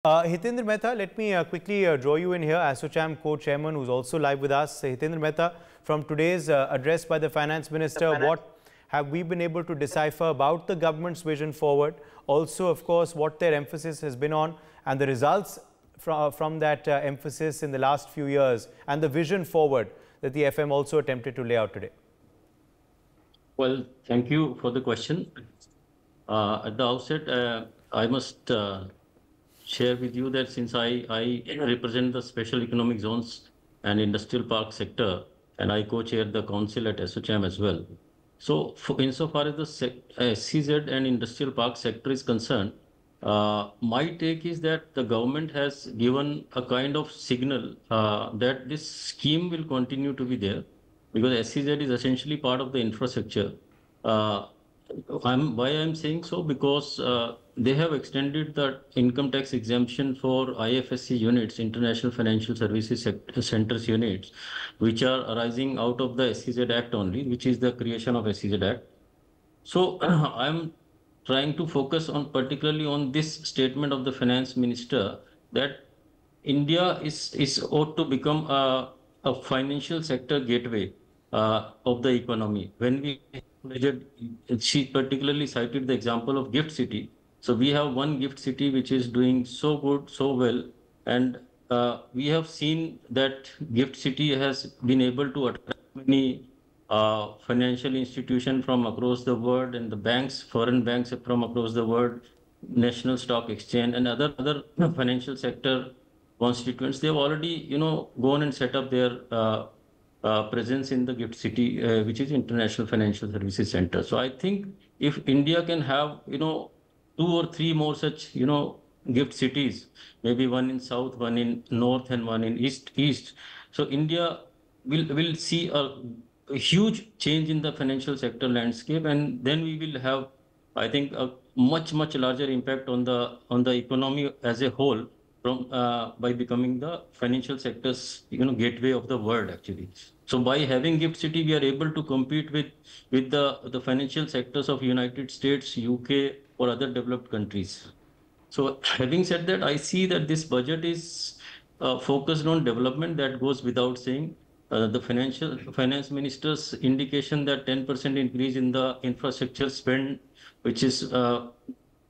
Hitendra Mehta, let me quickly draw you in here, ASSOCHAM co-chairman who's also live with us. Hitendra Mehta, from today's address by the Finance Minister, what have we been able to decipher about the government's vision forward? Also, of course, what their emphasis has been on and the results from that emphasis in the last few years and the vision forward that the FM also attempted to lay out today. Well, thank you for the question. At the outset, I must share with you that since I represent the special economic zones and industrial park sector, and I co-chair the council at ASSOCHAM as well. So insofar as the SEZ and industrial park sector is concerned, my take is that the government has given a kind of signal that this scheme will continue to be there, because SEZ is essentially part of the infrastructure. Why I'm saying so? Because they have extended the income tax exemption for IFSC units, International Financial Services Centers units, which are arising out of the SEZ Act only, which is the creation of SEZ Act. So I'm trying to focus on particularly on this statement of the Finance Minister that India is ought to become a financial sector gateway of the economy. When we measured, she particularly cited the example of Gift City. So we have one Gift City which is doing so good, so well, and we have seen that Gift City has been able to attract many financial institutions from across the world, and the banks, foreign banks from across the world, National Stock Exchange, and other financial sector constituents. They have already, gone and set up their presence in the Gift City, which is International Financial Services Center. So I think if India can have, 2 or 3 more such, gift cities, maybe one in south, one in north, and one in east. So India will see a huge change in the financial sector landscape, and then we will have, I think, a much larger impact on the economy as a whole, from by becoming the financial sector's gateway of the world actually. So by having Gift City, we are able to compete with the financial sectors of United States, UK, or other developed countries. So having said that, I see that this budget is focused on development. That goes without saying. The finance minister's indication that 10% increase in the infrastructure spend, which is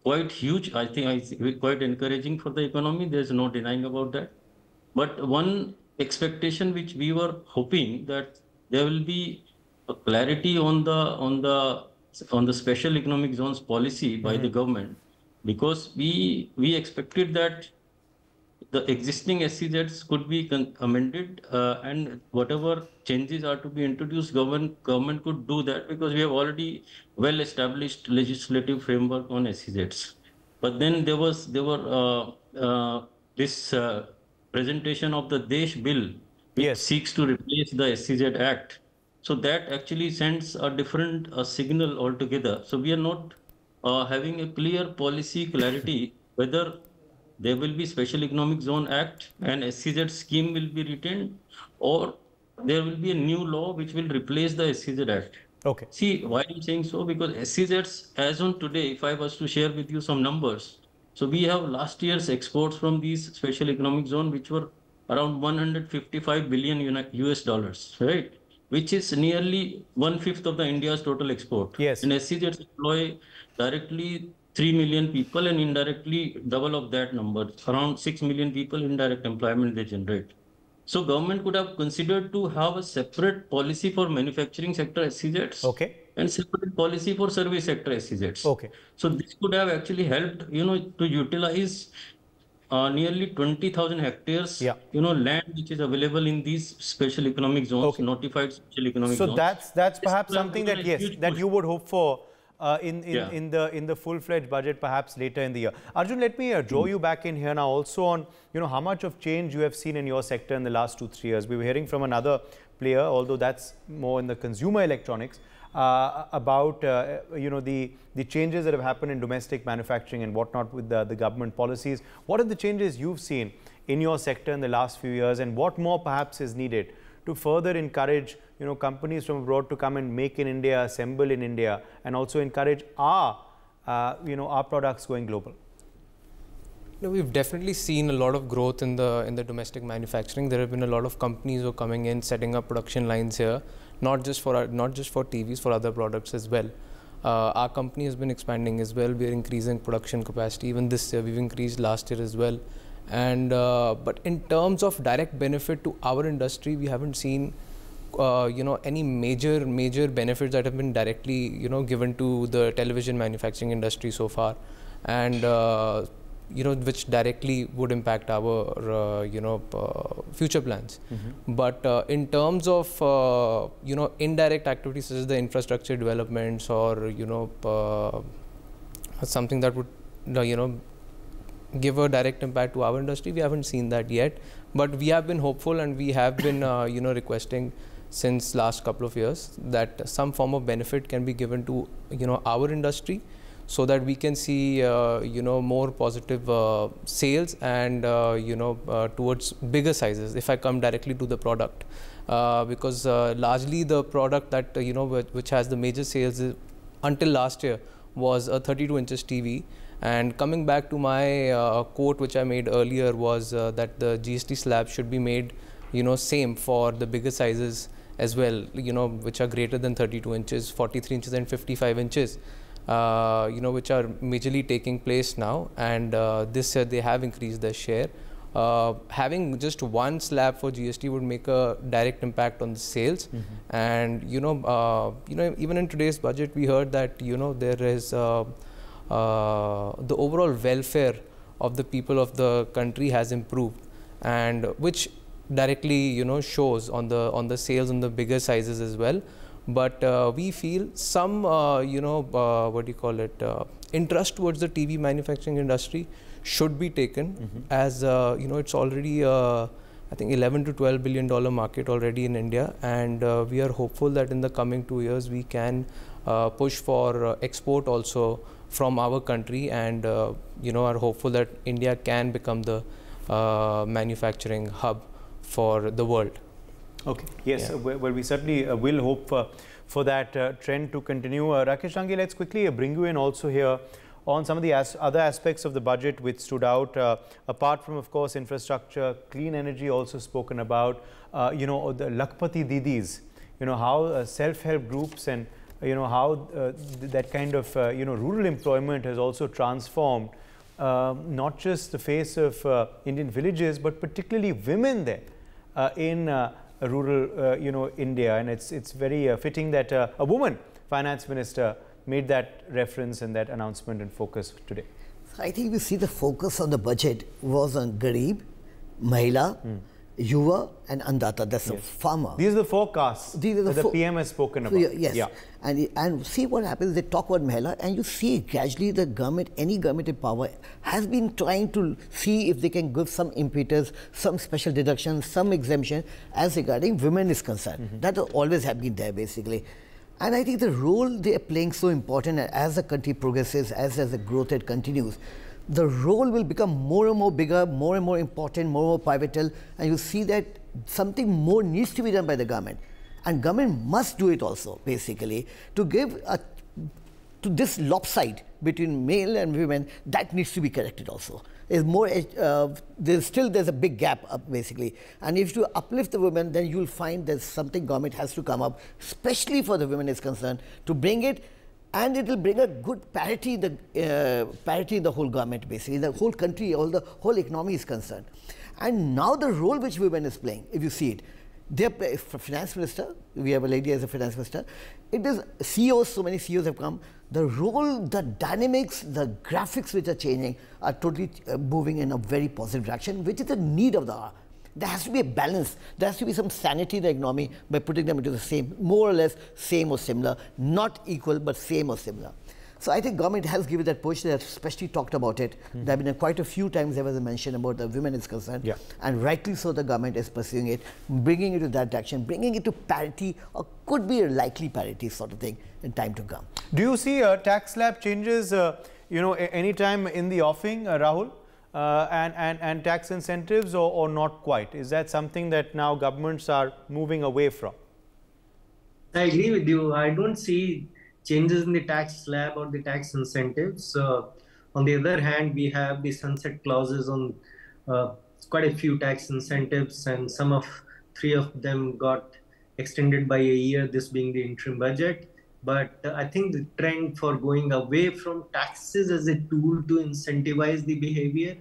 quite huge, I think quite encouraging for the economy. There's no denying about that. But one expectation which we were hoping that there will be a clarity on the special economic zones policy by the government, because we expected that the existing SEZs could be amended, and whatever changes are to be introduced, government could do that, because we have already well-established legislative framework on SEZs. But then there were this presentation of the Desh bill, which seeks to replace the SEZ Act. So that actually sends a different signal altogether. So we are not having a clear policy clarity whether there will be Special Economic Zone Act and SEZ scheme will be retained, or there will be a new law which will replace the SEZ Act. Okay. See, why I'm saying so? Because SEZs, as on today, if I was to share with you some numbers, so we have last year's exports from these Special Economic Zone, which were around 155 billion US dollars, right? Which is nearly 1/5 of the India's total export. Yes. And SEZs employ directly 3 million people and indirectly double of that number, around 6 million people indirect employment they generate. So government could have considered to have a separate policy for manufacturing sector SEZs, okay, and separate policy for service sector SEZs. Okay. So this could have actually helped, to utilize nearly 20,000 hectares, land which is available in these special economic zones, notified special economic zones. So that's perhaps something that, that you would hope for in the full-fledged budget, perhaps later in the year. Arjun, let me draw you back in here now also on, how much of change you have seen in your sector in the last 2-3 years. We were hearing from another player, although that's more in the consumer electronics, about, the changes that have happened in domestic manufacturing and whatnot with the government policies. What are the changes you've seen in your sector in the last few years, and what more perhaps is needed to further encourage companies from abroad to come and make in India, assemble in India, and also encourage our products going global? We've definitely seen a lot of growth in the domestic manufacturing. There have been a lot of companies who are coming in, setting up production lines here, not just for TVs, for other products as well. Our company has been expanding as well. We are increasing production capacity. Even this year, we've increased last year as well. And but in terms of direct benefit to our industry, we haven't seen any major benefits that have been directly given to the television manufacturing industry so far, and which directly would impact our future plans. But in terms of indirect activities such as the infrastructure developments or something that would give a direct impact to our industry, we haven't seen that yet. But we have been hopeful, and we have been requesting since last couple of years that some form of benefit can be given to our industry, so that we can see more positive sales and towards bigger sizes if I come directly to the product, because largely the product that which has the major sales until last year was a 32 inches TV. And coming back to my quote which I made earlier was that the GST slab should be made same for the bigger sizes as well, which are greater than 32 inches, 43 inches and 55 inches, which are majorly taking place now. And this year they have increased their share. Having just one slab for GST would make a direct impact on the sales. And even in today's budget we heard that there is the overall welfare of the people of the country has improved, and which directly shows on the sales on the bigger sizes as well. But we feel some interest towards the TV manufacturing industry should be taken, as it's already I think $11 to $12 billion market already in India, and we are hopeful that in the coming 2 years we can push for export also from our country, and are hopeful that India can become the manufacturing hub for the world. Okay. Yes. Well, we certainly will hope for that trend to continue. Rakesh Rangi, let's quickly bring you in also here on some of the other aspects of the budget which stood out, apart from, of course, infrastructure, clean energy also spoken about, the Lakpati Didis, how self-help groups and how that kind of rural employment has also transformed not just the face of Indian villages, but particularly women there in rural India. And it's very fitting that a woman finance minister made that reference and that announcement and focus today. So I think we see the focus on the budget was on Garib, Mahila, Yuva and Andata, that's a farmer. These are the four castes that the PM has spoken about. Yes. Yeah. And see what happens, they talk about Mahila, and you see gradually the government, any government in power, has been trying to see if they can give some impetus, some special deductions, some exemption as regarding women is concerned. That always have been there basically. And I think the role they are playing so important as the country progresses, as the growth rate continues. The role will become more and more bigger, more and more important, more and more pivotal, and you see that something more needs to be done by the government. And government must do it also, basically, to give to this lopside between male and women, that needs to be corrected also. There's more, there's a big gap up basically. And if you uplift the women, then you'll find there's something government has to come up, especially for the women is concerned, to bring it. And it will bring a good parity in the whole government, basically, the whole country, the whole economy is concerned. And now the role which women is playing, if you see it, they're finance minister, we have a lady as a finance minister, it is CEOs, so many CEOs have come, the role, the dynamics, the graphics which are changing are totally moving in a very positive direction, which is the need of the hour. There has to be a balance. There has to be some sanity in the economy by putting them into the same, more or less same or similar, not equal, but same or similar. So I think government has given that push. They have especially talked about it. There have been quite a few times there was a mention about the women is concerned. And rightly so the government is pursuing it, bringing it to that direction, bringing it to parity, or could be a likely parity sort of thing in time to come. Do you see tax slab changes, anytime in the offing, Rahul? And tax incentives or not quite? Is that something that now governments are moving away from? I agree with you. I don't see changes in the tax slab or the tax incentives. On the other hand, we have the sunset clauses on quite a few tax incentives, and some of three of them got extended by a year, this being the interim budget. But I think the trend for going away from taxes as a tool to incentivize the behavior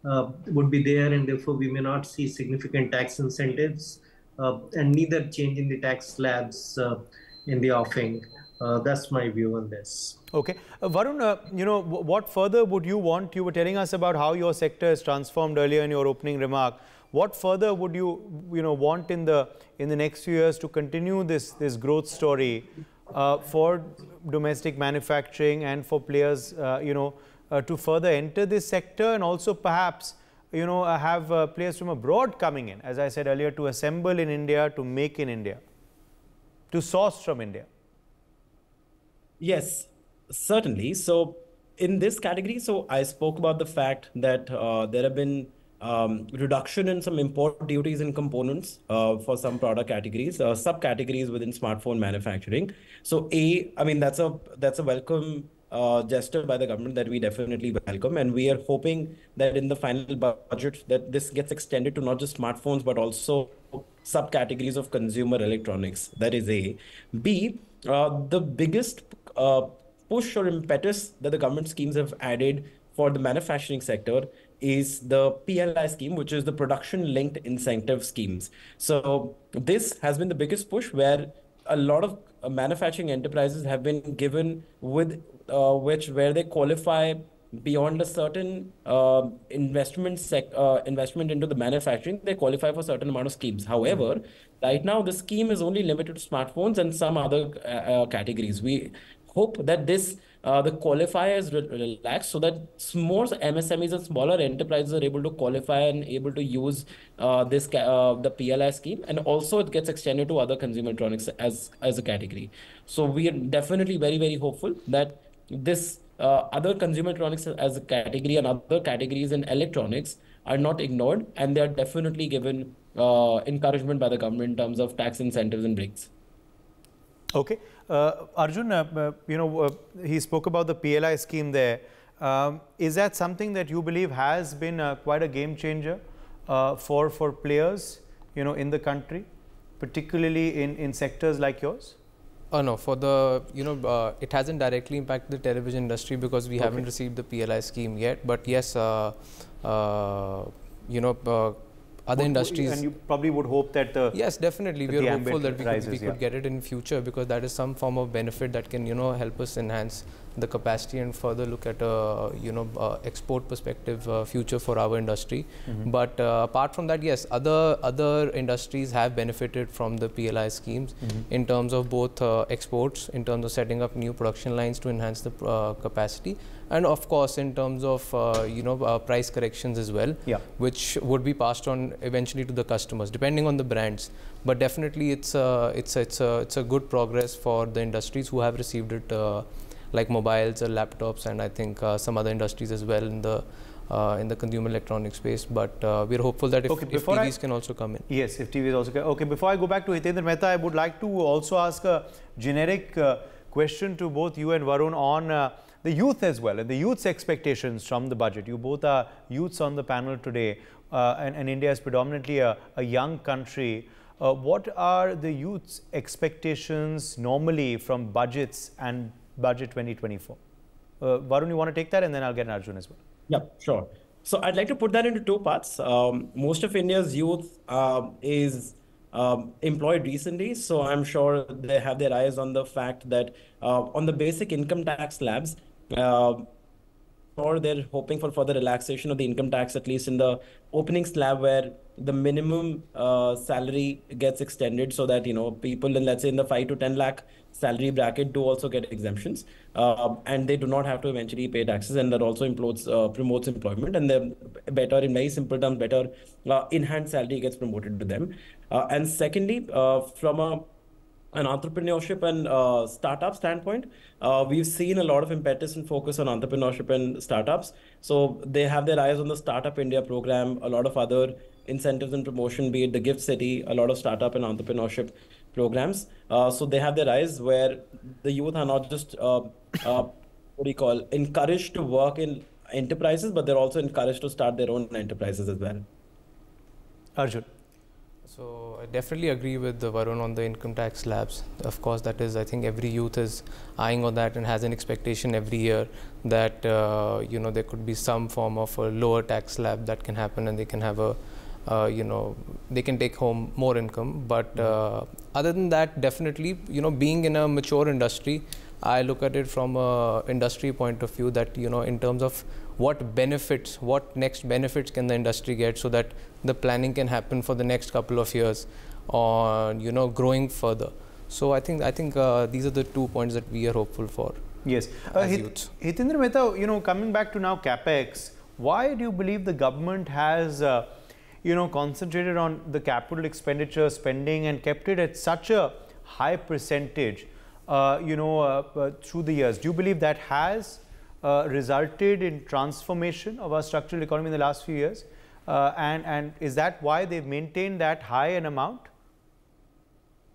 would be there, and therefore we may not see significant tax incentives and neither change in the tax slabs in the offing. That's my view on this. Okay. Varun, what further would you want? You were telling us about how your sector has transformed earlier in your opening remark. What further would you, want in the next few years to continue this growth story for domestic manufacturing and for players, to further enter this sector, and also perhaps, have players from abroad coming in, as I said earlier, to assemble in India, to make in India, to source from India? Yes, certainly. So in this category, so I spoke about the fact that there have been reduction in some import duties and components for some product categories, subcategories within smartphone manufacturing. So I mean, that's a welcome gesture by the government that we definitely welcome, and we are hoping that in the final budget that this gets extended to not just smartphones but also subcategories of consumer electronics. That is A. B, the biggest push or impetus that the government schemes have added for the manufacturing sector is the PLI scheme, which is the production linked incentive schemes. So this has been the biggest push, where a lot of manufacturing enterprises have been given with where they qualify beyond a certain investment into the manufacturing, they qualify for a certain amount of schemes. However, right now the scheme is only limited to smartphones and some other categories. We hope that this the qualifiers relax, so that more MSMEs and smaller enterprises are able to qualify and able to use the PLI scheme, and also it gets extended to other consumer electronics as a category. So we are definitely very, very hopeful that this other consumer electronics as a category and other categories in electronics are not ignored, and they are definitely given encouragement by the government in terms of tax incentives and breaks. Okay. Arjun, he spoke about the PLI scheme there. Is that something that you believe has been quite a game changer for players, in the country, particularly in sectors like yours? No, for the, it hasn't directly impacted the television industry because we haven't received the PLI scheme yet. But yes, other industries. And you probably would hope that yes, definitely. We are hopeful that we could get it in future, because that is some form of benefit that can, help us enhance the capacity and further look at export perspective future for our industry. But apart from that, yes, other industries have benefited from the PLI schemes in terms of both exports, in terms of setting up new production lines to enhance the capacity, and of course in terms of price corrections as well, which would be passed on eventually to the customers depending on the brands. But definitely it's a good progress for the industries who have received it, like mobiles or laptops, and I think some other industries as well in the consumer electronics space. But we're hopeful that if TVs can also come in. Yes, if TVs also can. Okay, before I go back to Hitendra Mehta, I would like to also ask a generic question to both you and Varun on the youth as well, and the youth's expectations from the budget. You both are youths on the panel today, and India is predominantly a young country. What are the youth's expectations normally from budgets and Budget 2024? Varun, you want to take that, and then I'll get Arjun as well. Yeah, sure. So I'd like to put that into two parts. Most of India's youth is employed recently, so I'm sure they have their eyes on the fact that on the basic income tax slabs, or they're hoping for further relaxation of the income tax, at least in the opening slab, where the minimum salary gets extended, so that people in, let's say, in the 5 to 10 lakh salary bracket do also get exemptions, and they do not have to eventually pay taxes, and that also promotes employment, and then better, in very simple terms, better in-hand salary gets promoted to them. And secondly, from an entrepreneurship and startup standpoint, we've seen a lot of impetus and focus on entrepreneurship and startups. So they have their eyes on the Startup India program, a lot of other incentives and promotion, be it the Gift City, a lot of startup and entrepreneurship programs. So they have their eyes where the youth are not just what do you call, encouraged to work in enterprises, but they're also encouraged to start their own enterprises as well. Arjun. So I definitely agree with Varun on the income tax slabs. Of course, that is, I think every youth is eyeing on that and has an expectation every year that you know, there could be some form of a lower tax slab that can happen, and they can have a you know, they can take home more income. But other than that, definitely, you know, being in a mature industry, I look at it from a industry point of view that, you know, in terms of what benefits, what next benefits can the industry get so that the planning can happen for the next couple of years on, you know, growing further. So I think these are the 2 points that we are hopeful for. Yes. Hitendra Mehta, you know, coming back to now CapEx, why do you believe the government has, you know, concentrated on the capital expenditure spending and kept it at such a high percentage, you know, through the years? Do you believe that has resulted in transformation of our structural economy in the last few years? And is that why they've maintained that high an amount?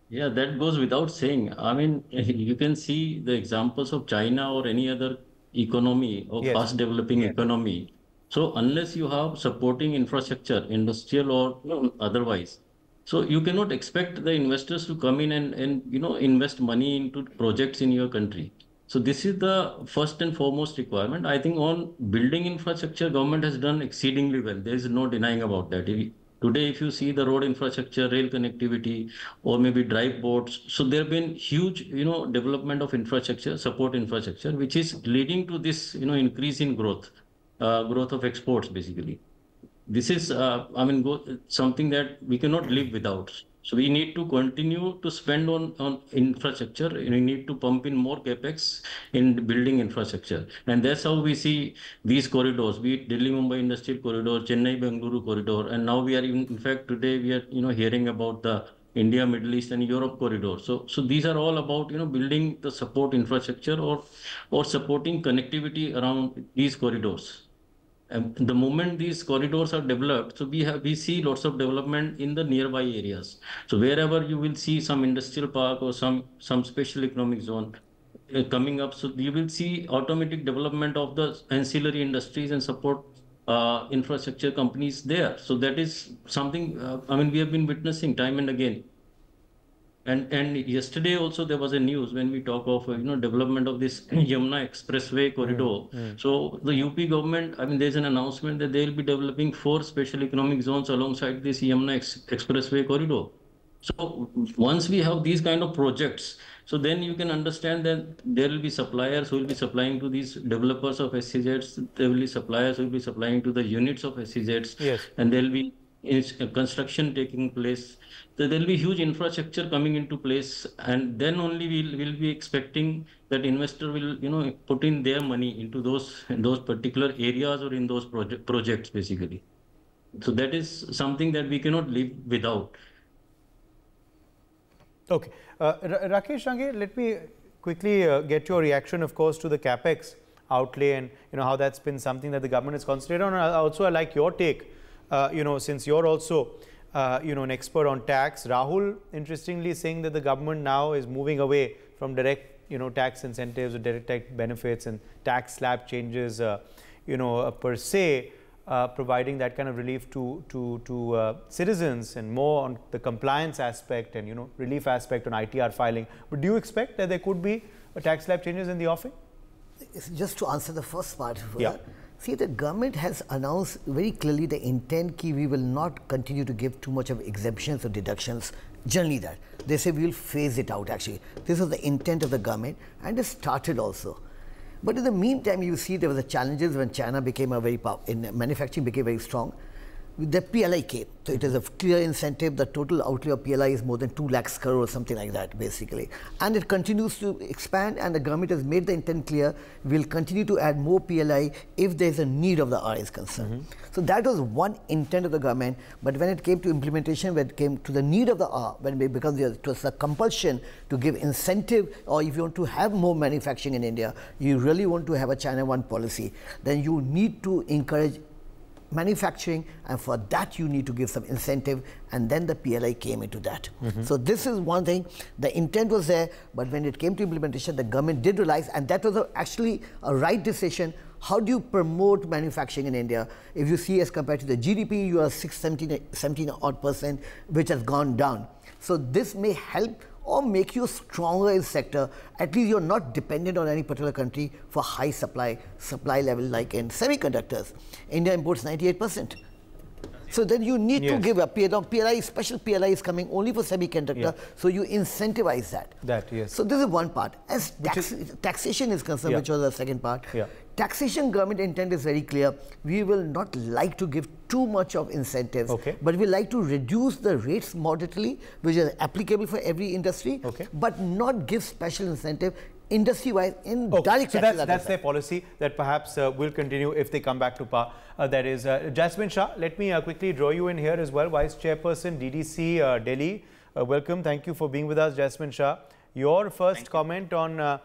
Yeah, that goes without saying. I mean, you can see the examples of China or any other economy or fast developing economy. So unless you have supporting infrastructure, industrial or otherwise, so you cannot expect the investors to come in and you know, invest money into projects in your country. So this is the first and foremost requirement. I think on building infrastructure, government has done exceedingly well. There is no denying about that. Today, if you see the road infrastructure, rail connectivity, or maybe drive boats, so there have been huge, you know, development of infrastructure, support infrastructure, which is leading to this, you know, increase in growth of exports, basically. This is, I mean, something that we cannot live without. So we need to continue to spend on infrastructure, and we need to pump in more capex in building infrastructure. And that's how we see these corridors, be it Delhi-Mumbai Industrial Corridor, Chennai-Bengaluru Corridor, and now we are in fact, today we are, you know, hearing about the India, Middle East and Europe corridor. So these are all about, you know, building the support infrastructure or supporting connectivity around these corridors. The moment these corridors are developed, so we see lots of development in the nearby areas. So wherever you will see some industrial park or some special economic zone coming up, so you will see automatic development of the ancillary industries and support infrastructure companies there. So that is something, I mean, we have been witnessing time and again. And yesterday also there was a news when we talk of, you know, development of this Yamuna Expressway corridor. So the UP government, I mean, there's an announcement that they will be developing 4 special economic zones alongside this Yamuna Expressway corridor. So once we have these kind of projects, so then you can understand that there will be suppliers who will be supplying to these developers of SEZs. There will be suppliers who will be supplying to the units of SEZs, and there will be construction taking place. So there will be huge infrastructure coming into place, and then only we'll be expecting that investor will, you know, put in their money into those particular areas or in those projects basically. So that is something that we cannot live without. Okay, Rakesh Range, let me quickly get your reaction, of course, to the capex outlay and, you know, how that's been something that the government has concentrated on. Also, I like your take. You know, since you're also, you know, an expert on tax. Rahul, interestingly, saying that the government now is moving away from direct, you know, tax incentives or direct tax benefits and tax slab changes, you know, per se, providing that kind of relief to citizens and more on the compliance aspect and, you know, relief aspect on ITR filing. But do you expect that there could be a tax slab changes in the offing? Just to answer the first part. See, the government has announced very clearly the intent that we will not continue to give too much of exemptions or deductions. Generally that. They say we will phase it out actually. This is the intent of the government, and it started also. But in the meantime, you see there was a challenges when China became a very manufacturing became very strong. The PLI came. So it is a clear incentive. The total outlay of PLI is more than 2 lakhs crore or something like that, basically. And it continues to expand, and the government has made the intent clear. We'll continue to add more PLI if there's a need of the R is concerned. So that was one intent of the government. But when it came to implementation, when it came to the need of the R, because it was a compulsion to give incentive, or if you want to have more manufacturing in India, you really want to have a China One policy, then you need to encourage manufacturing, and for that you need to give some incentive, and then the PLI came into that. So this is one thing. The intent was there, but when it came to implementation, the government did realize, and that was actually a right decision. How do you promote manufacturing in India? If you see as compared to the GDP, you are 17 odd %, which has gone down. So this may help or make you stronger in sector. At least you're not dependent on any particular country for high supply level, like in semiconductors. India imports 98%. So then you need to give a PLI, special PLI is coming only for semiconductor, so you incentivize that. So this is one part. As taxation is concerned, which was the second part, taxation government intent is very clear. We will not like to give too much of incentives, but we like to reduce the rates moderately, which is applicable for every industry, but not give special incentive industry-wise in direct taxes. So that's their policy that perhaps will continue if they come back to power. That is Jasmine Sha. Let me quickly draw you in here as well. Vice Chairperson, DDC Delhi. Welcome. Thank you for being with us, Jasmine Sha. Your first comment on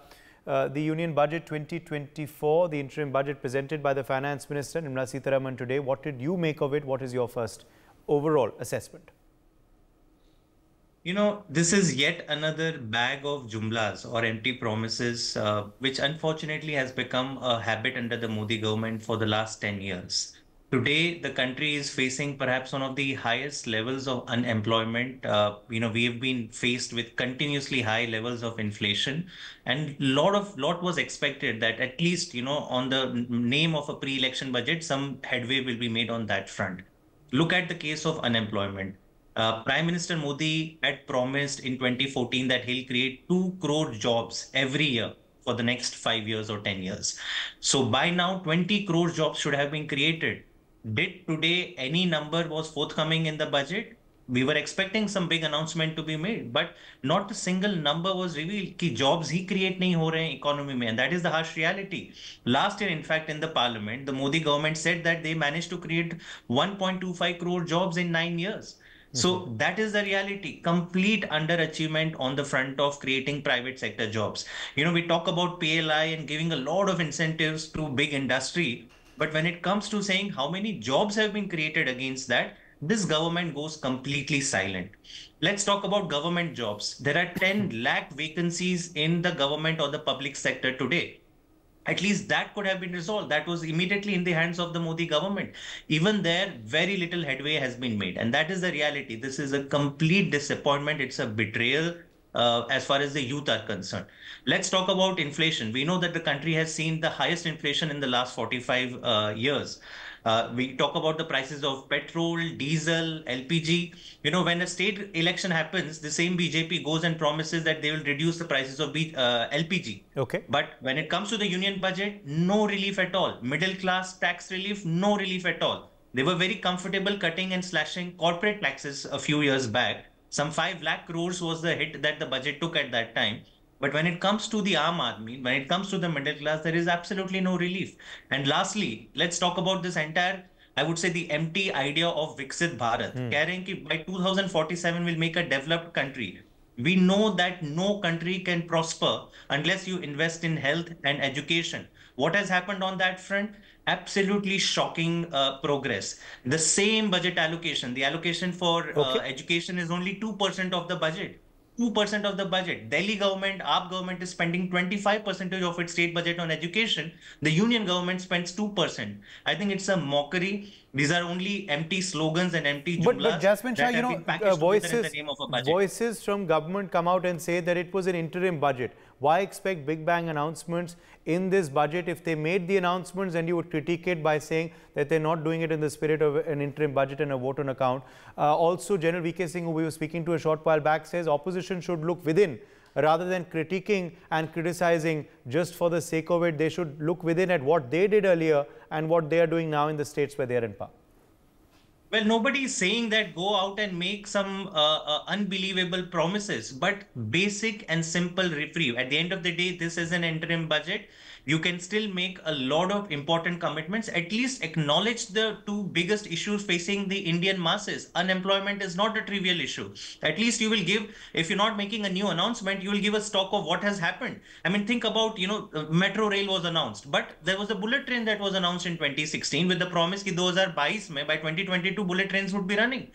the Union Budget 2024, the interim budget presented by the Finance Minister, Nirmala Sitharaman, today. What did you make of it? What is your first overall assessment? You know, this is yet another bag of jumlas or empty promises, which unfortunately has become a habit under the Modi government for the last 10 years. Today, the country is facing perhaps one of the highest levels of unemployment. We have been faced with continuously high levels of inflation, and lot was expected that at least, on the name of a pre-election budget, some headway will be made on that front. Look at the case of unemployment. Prime Minister Modi had promised in 2014 that he'll create 2 crore jobs every year for the next 5 years or 10 years. So by now, 20 crore jobs should have been created. Did today any number was forthcoming in the budget? We were expecting some big announcement to be made, but not a single number was revealed कि jobs ही create नहीं हो रहे हैं economy में, and that is the harsh reality. Last year, in fact, in the parliament, the Modi government said that they managed to create 1.25 crore jobs in 9 years. So that is the reality, complete underachievement on the front of creating private sector jobs. We talk about PLI and giving a lot of incentives to big industry, but when it comes to saying how many jobs have been created against that, this government goes completely silent. Let's talk about government jobs. There are 10 lakh vacancies in the government or the public sector today. At least that could have been resolved. That was immediately in the hands of the Modi government. Even there, very little headway has been made. And that is the reality. This is a complete disappointment. It's a betrayal as far as the youth are concerned. Let's talk about inflation. We know that the country has seen the highest inflation in the last 45 years. We talk about the prices of petrol, diesel, LPG. When a state election happens, the same BJP goes and promises that they will reduce the prices of LPG. But when it comes to the union budget, no relief at all. Middle class tax relief, no relief at all. They were very comfortable cutting and slashing corporate taxes a few years back. Some 5 lakh crores was the hit that the budget took at that time. But when it comes to the Aam Aadmi, when it comes to the middle class, there is absolutely no relief. And lastly, let's talk about this entire, I would say, the empty idea of Viksit Bharat. By 2047 we'll make a developed country. We know that no country can prosper unless you invest in health and education. What has happened on that front? Absolutely shocking progress. The same budget allocation, the allocation for education is only 2% of the budget. 2% of the budget. Delhi government, AAP government is spending 25% of its state budget on education. The union government spends 2%. I think it's a mockery. These are only empty slogans and empty jumlas. But Jasmine Sha, voices from government come out and say that it was an interim budget. Why expect big bang announcements in this budget if they made the announcements and you would critique it by saying that they're not doing it in the spirit of an interim budget and a vote on account? Also, General VK Singh, who we were speaking to a short while back, says opposition should look within rather than critiquing and criticizing just for the sake of it. They should look within at what they did earlier and what they are doing now in the states where they are in power. Well, nobody is saying that go out and make some unbelievable promises, but basic and simple reprieve. At the end of the day, this is an interim budget. You can still make a lot of important commitments. At least acknowledge the two biggest issues facing the Indian masses. Unemployment is not a trivial issue. At least you will give, if you're not making a new announcement, you will give a stock of what has happened. I mean, think about, metro rail was announced, but there was a bullet train that was announced in 2016 with the promise that 2022 mein, by 2022 bullet trains would be running.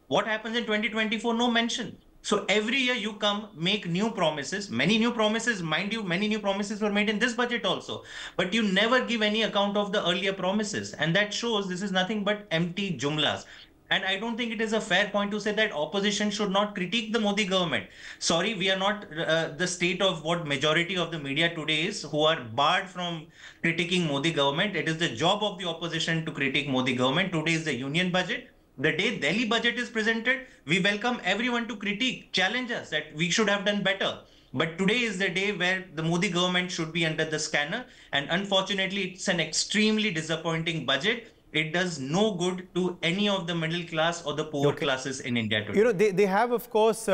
What happens in 2024? No mention. So every year you come, make new promises, many new promises, mind you, many new promises were made in this budget also, but you never give any account of the earlier promises. And that shows this is nothing but empty jumlas. And I don't think it is a fair point to say that opposition should not critique the Modi government. Sorry, we are not the state of what majority of the media today is, who are barred from critiquing Modi government. It is the job of the opposition to critique Modi government. Today is the union budget. The day Delhi budget is presented, we welcome everyone to critique, challenge us that we should have done better. But today is the day where the Modi government should be under the scanner. And unfortunately, it's an extremely disappointing budget. It does no good to any of the middle class or the poor classes in India today. They have, of course,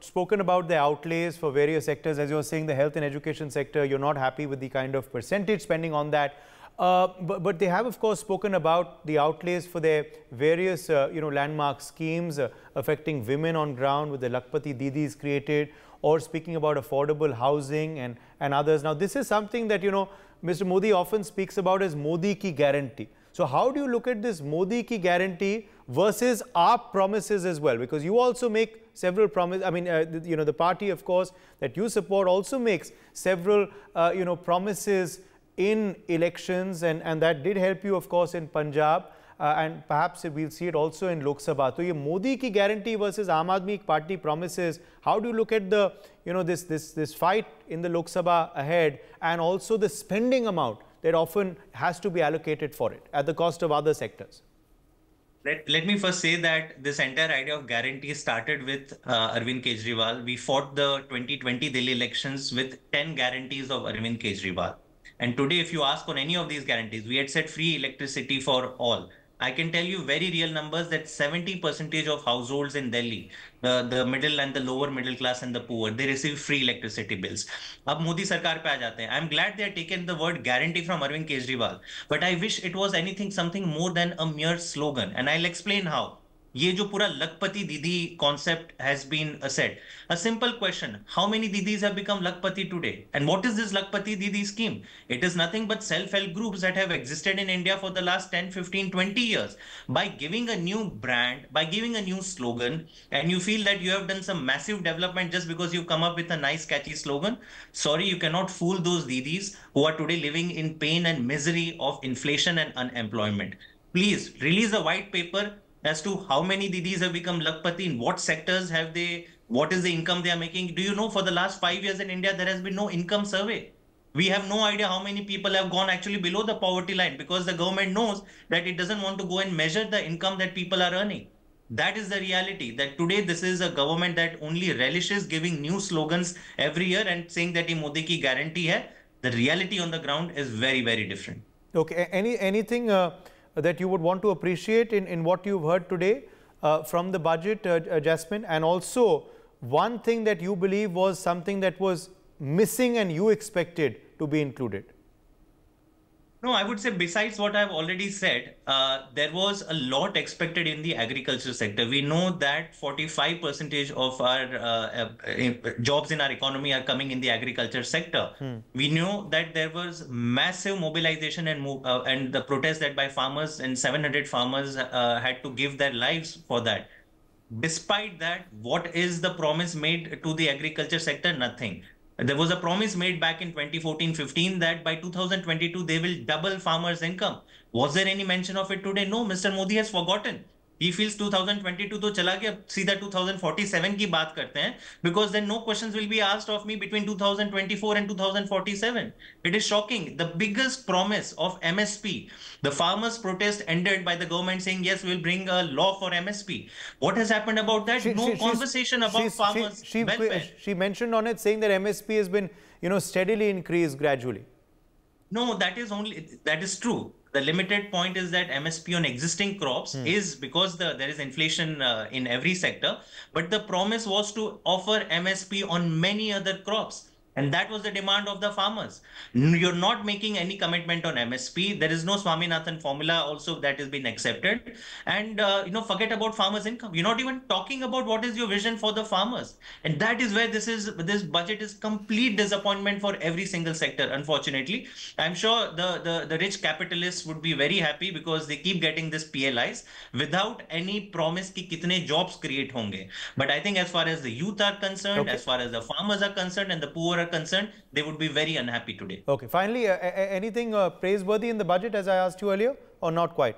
spoken about the outlays for various sectors. As you're saying, the health and education sector, you're not happy with the kind of percentage spending on that. But they have, of course, spoken about the outlays for their various, landmark schemes affecting women on ground with the Lakpati Didis created, or speaking about affordable housing and others. Now, this is something that, Mr. Modi often speaks about as Modi ki guarantee. So how do you look at this Modi ki guarantee versus our promises as well? Because you also make several promises. I mean, the party, of course, that you support also makes several, promises in elections, and that did help you, of course, in Punjab, and perhaps we'll see it also in Lok Sabha. So, ye Modi ki guarantee versus Aam Aadmi Party promises. How do you look at the, this fight in the Lok Sabha ahead, and also the spending amount that often has to be allocated for it at the cost of other sectors? Let me first say that this entire idea of guarantee started with Arvind Kejriwal. We fought the 2020 Delhi elections with 10 guarantees of Arvind Kejriwal. And today, if you ask on any of these guarantees, we had said free electricity for all. I can tell you very real numbers that 70% of households in Delhi, the middle and the lower middle class and the poor, they receive free electricity bills. Ab Modi sarkar pe aa jate hain. I'm glad they have taken the word guarantee from Arvind Kejriwal, but I wish it was something more than a mere slogan. And I'll explain how. ये जो पूरा लखपति दीदी concept has been said. A simple question: how many didis have become Lakpati today? And what is this Lakpati Didi scheme? It is nothing but self-help groups that have existed in India for the last 10, 15, 20 years. By giving a new brand, by giving a new slogan, and you feel that you have done some massive development just because you come up with a nice catchy slogan, sorry, you cannot fool those didis who are today living in pain and misery of inflation and unemployment. Please release a white paper as to how many didis have become Lakpati, in what sectors have they, what is the income they are making. Do you know, for the last 5 years in India, there has been no income survey. We have no idea how many people have gone actually below the poverty line, because the government knows that it doesn't want to go and measure the income that people are earning. That is the reality, that today this is a government that only relishes giving new slogans every year and saying that ye Modi ki guarantee hai. The reality on the ground is very, very different. Okay, anything that you would want to appreciate in what you've heard today from the budget, Jasmine? And also, one thing that you believe was something that was missing and you expected to be included? No, I would say besides what I've already said, there was a lot expected in the agriculture sector. We know that 45% of our jobs in our economy are coming in the agriculture sector. We know that there was massive mobilization and the protest that by farmers, and 700 farmers had to give their lives for that. Despite that, what is the promise made to the agriculture sector? Nothing. There was a promise made back in 2014-15 that by 2022, they will double farmers' income. Was there any mention of it today? No, Mr. Modi has forgotten. He feels 2022 to chala gaya, सीधा 2047 की बात करते हैं, because then no questions will be asked of me between 2024 and 2047. It is shocking. The biggest promise of MSP, the farmers' protest ended by the government saying, yes, we'll bring a law for MSP. What has happened about that? No conversation about farmers' welfare. She mentioned on it saying that MSP has been, steadily increased gradually. No, that is true. The limited point is that MSP on existing crops is because there is inflation in every sector, but the promise was to offer MSP on many other crops. And that was the demand of the farmers. You're not making any commitment on MSP. There is no Swaminathan formula also that has been accepted. And, forget about farmers' income. You're not even talking about what is your vision for the farmers. And that is where this budget is complete disappointment for every single sector, unfortunately. I'm sure the rich capitalists would be very happy because they keep getting this PLIs without any promise ki kitne jobs create honge. But I think as far as the youth are concerned, as far as the farmers are concerned and the poor are concerned, they would be very unhappy today. Okay, finally, anything praiseworthy in the budget, as I asked you earlier, or not quite?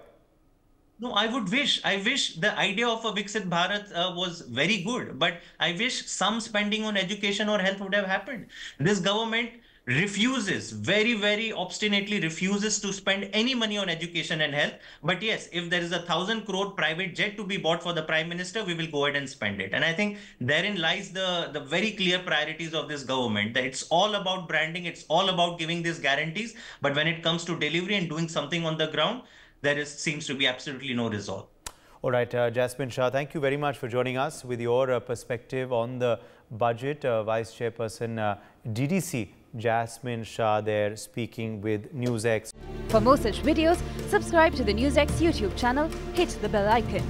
No, I wish the idea of a Viksit Bharat was very good, but I wish some spending on education or health would have happened. This government refuses, very obstinately refuses to spend any money on education and health. But yes, if there is 1,000 crore private jet to be bought for the Prime Minister, we will go ahead and spend it. And I think therein lies the very clear priorities of this government, that it's all about branding, it's all about giving these guarantees. But when it comes to delivery and doing something on the ground, there seems to be absolutely no resolve. All right, Jasmine Sha, thank you very much for joining us with your perspective on the budget. Vice Chairperson DDC Jasmine Sha there speaking with NewsX. For more such videos, subscribe to the NewsX YouTube channel, hit the bell icon.